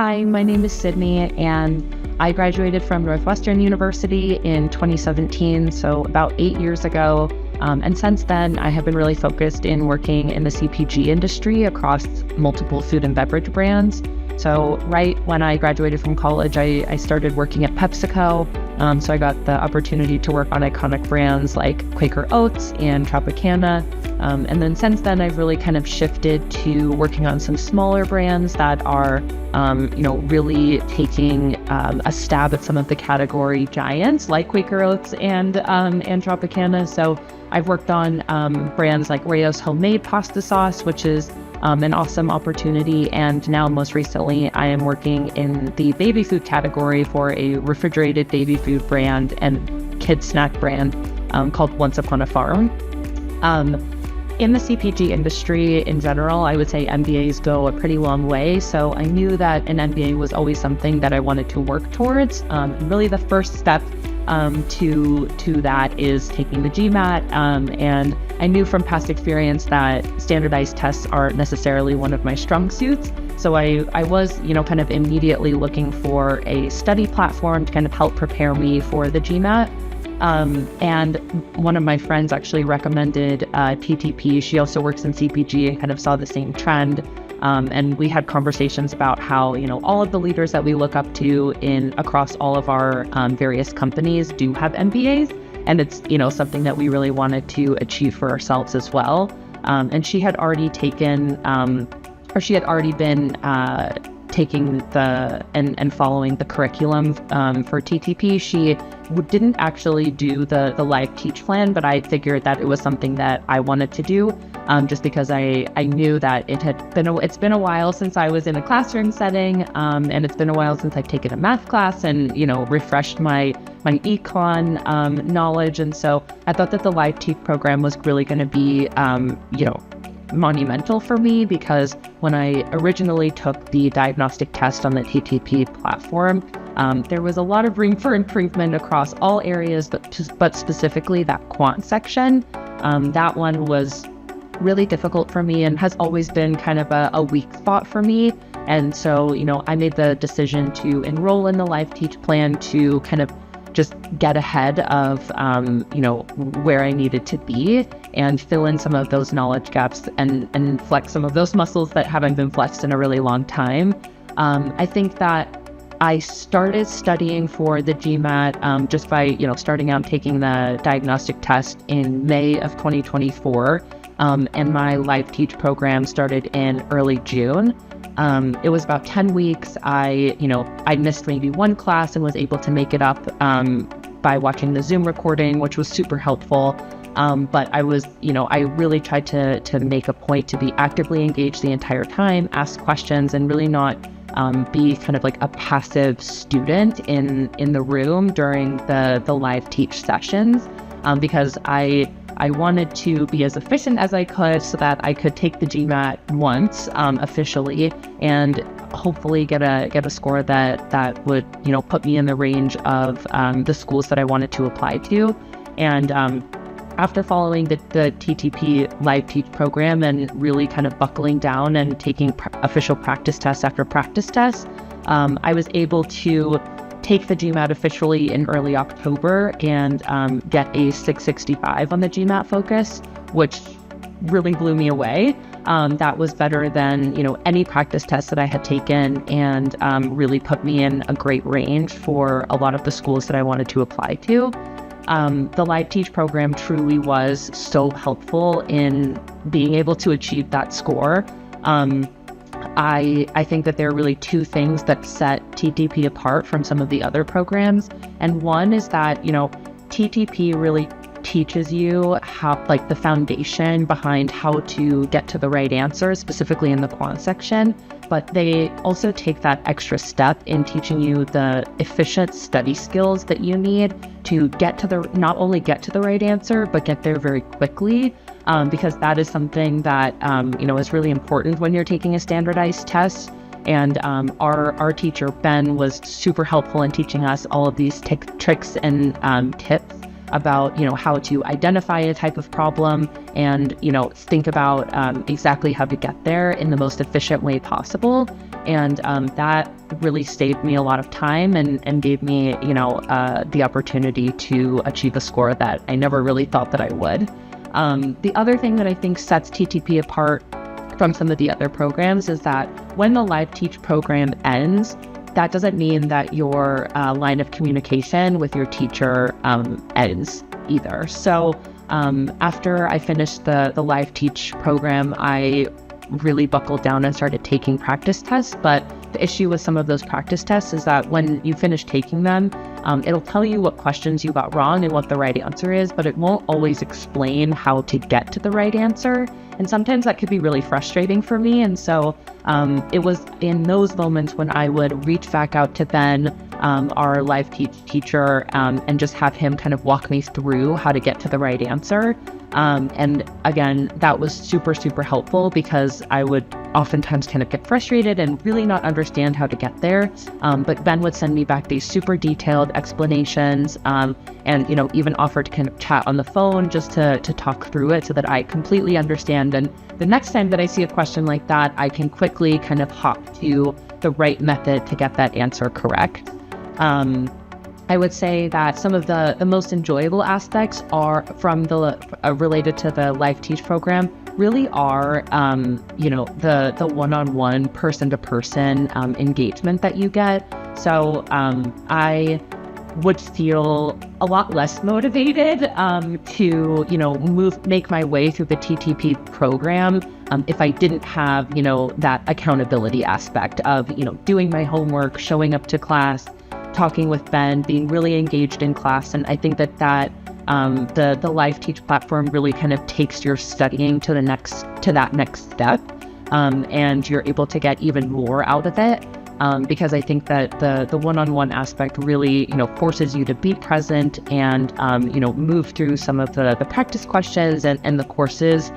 Hi, my name is Sydney, and I graduated from Northwestern University in 2017, so about 8 years ago. And since then, I have been really focused in working in the CPG industry across multiple food and beverage brands. So right when I graduated from college, I started working at PepsiCo. So I got the opportunity to work on iconic brands like Quaker Oats and Tropicana. And then since then, I've really kind of shifted to working on some smaller brands that are, really taking a stab at some of the category giants like Quaker Oats and Tropicana. So I've worked on brands like Rayo's Homemade Pasta Sauce, which is an awesome opportunity. And now most recently, I am working in the baby food category for a refrigerated baby food brand and kids snack brand called Once Upon a Farm. In the CPG industry in general, I would say MBAs go a pretty long way. So I knew that an MBA was always something that I wanted to work towards. Really the first step to that is taking the GMAT. And I knew from past experience that standardized tests aren't necessarily one of my strong suits. So I was, kind of immediately looking for a study platform to kind of help prepare me for the GMAT. And one of my friends actually recommended TTP. She also works in CPG and kind of saw the same trend. And we had conversations about how, all of the leaders that we look up to across all of our various companies do have MBAs. And it's, something that we really wanted to achieve for ourselves as well. And she had already taken, been taking and following the curriculum for TTP. She didn't actually do the LiveTeach plan, but I figured that it was something that I wanted to do, just because I knew that it's been a while since I was in a classroom setting, and it's been a while since I've taken a math class and refreshed my econ knowledge. And so I thought that the LiveTeach program was really going to be monumental for me, because when I originally took the diagnostic test on the TTP platform, there was a lot of room for improvement across all areas, but specifically that quant section. That one was really difficult for me and has always been kind of a weak spot for me. And so, I made the decision to enroll in the LiveTeach plan to kind of just get ahead of, where I needed to be and fill in some of those knowledge gaps and flex some of those muscles that haven't been flexed in a really long time. I think that I started studying for the GMAT just by, starting out taking the diagnostic test in May of 2024. And my LiveTeach program started in early June. It was about 10 weeks. I missed maybe one class and was able to make it up by watching the Zoom recording, which was super helpful. But I was, I really tried to make a point to be actively engaged the entire time, ask questions, and really not be kind of like a passive student in the room during the LiveTeach sessions, because I wanted to be as efficient as I could so that I could take the GMAT once officially and hopefully get a score that would put me in the range of the schools that I wanted to apply to. And after following the TTP LiveTeach program and really kind of buckling down and taking official practice test after practice test, I was able to take the GMAT officially in early October and get a 665 on the GMAT focus, which really blew me away. That was better than any practice test that I had taken, and really put me in a great range for a lot of the schools that I wanted to apply to. The LiveTeach program truly was so helpful in being able to achieve that score. I think that there are really two things that set TTP apart from some of the other programs. And one is that, TTP really teaches you how, the foundation behind how to get to the right answer, specifically in the quant section. But they also take that extra step in teaching you the efficient study skills that you need to not only get to the right answer, but get there very quickly. Because that is something that, is really important when you're taking a standardized test. And our teacher, Ben, was super helpful in teaching us all of these tricks and tips about, how to identify a type of problem and, think about exactly how to get there in the most efficient way possible. And that really saved me a lot of time and gave me, the opportunity to achieve a score that I never really thought that I would. The other thing that I think sets TTP apart from some of the other programs is that when the LiveTeach program ends, that doesn't mean that your line of communication with your teacher ends either. So after I finished the LiveTeach program, I really buckled down and started taking practice tests. But the issue with some of those practice tests is that when you finish taking them, it'll tell you what questions you got wrong and what the right answer is, but it won't always explain how to get to the right answer. And sometimes that could be really frustrating for me. And so it was in those moments when I would reach back out to Ben, our LiveTeach teacher, and just have him kind of walk me through how to get to the right answer. And again, that was super, super helpful because I would oftentimes kind of get frustrated and really not understand how to get there. But Ben would send me back these super detailed explanations, and even offer to kind of chat on the phone just to talk through it so that I completely understand. And the next time that I see a question like that, I can quickly kind of hop to the right method to get that answer correct. I would say that some of the most enjoyable aspects are from related to the LiveTeach program really are, the one-on-one, person-to-person engagement that you get. So I would feel a lot less motivated to, make my way through the TTP program if I didn't have, that accountability aspect of, doing my homework, showing up to class, talking with Ben, being really engaged in class. And I think that the LiveTeach platform really kind of takes your studying to that next step, and you're able to get even more out of it. Because I think that the one-on-one aspect really, forces you to be present and, move through some of the practice questions and the courses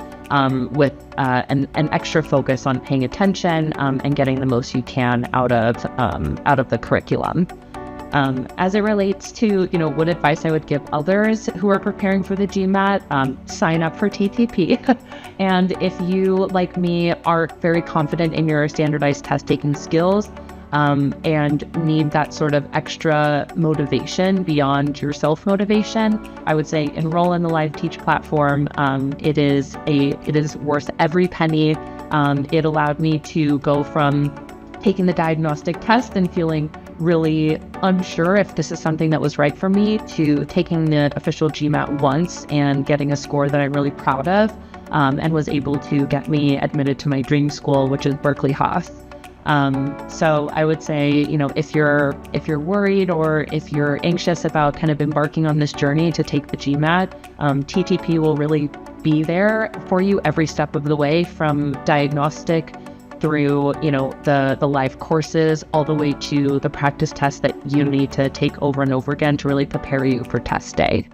with an extra focus on paying attention and getting the most you can out of the curriculum. As it relates to, what advice I would give others who are preparing for the GMAT, sign up for TTP. And if you, like me, are very confident in your standardized test-taking skills, and need that sort of extra motivation beyond your self-motivation, I would say enroll in the LiveTeach platform. It is worth every penny. It allowed me to go from taking the diagnostic test and feeling really unsure if this is something that was right for me to taking the official GMAT once and getting a score that I'm really proud of, and was able to get me admitted to my dream school, which is Berkeley Haas. So I would say, if you're worried or if you're anxious about kind of embarking on this journey to take the GMAT, TTP will really be there for you every step of the way, from diagnostic through, the live courses, all the way to the practice tests that you need to take over and over again to really prepare you for test day.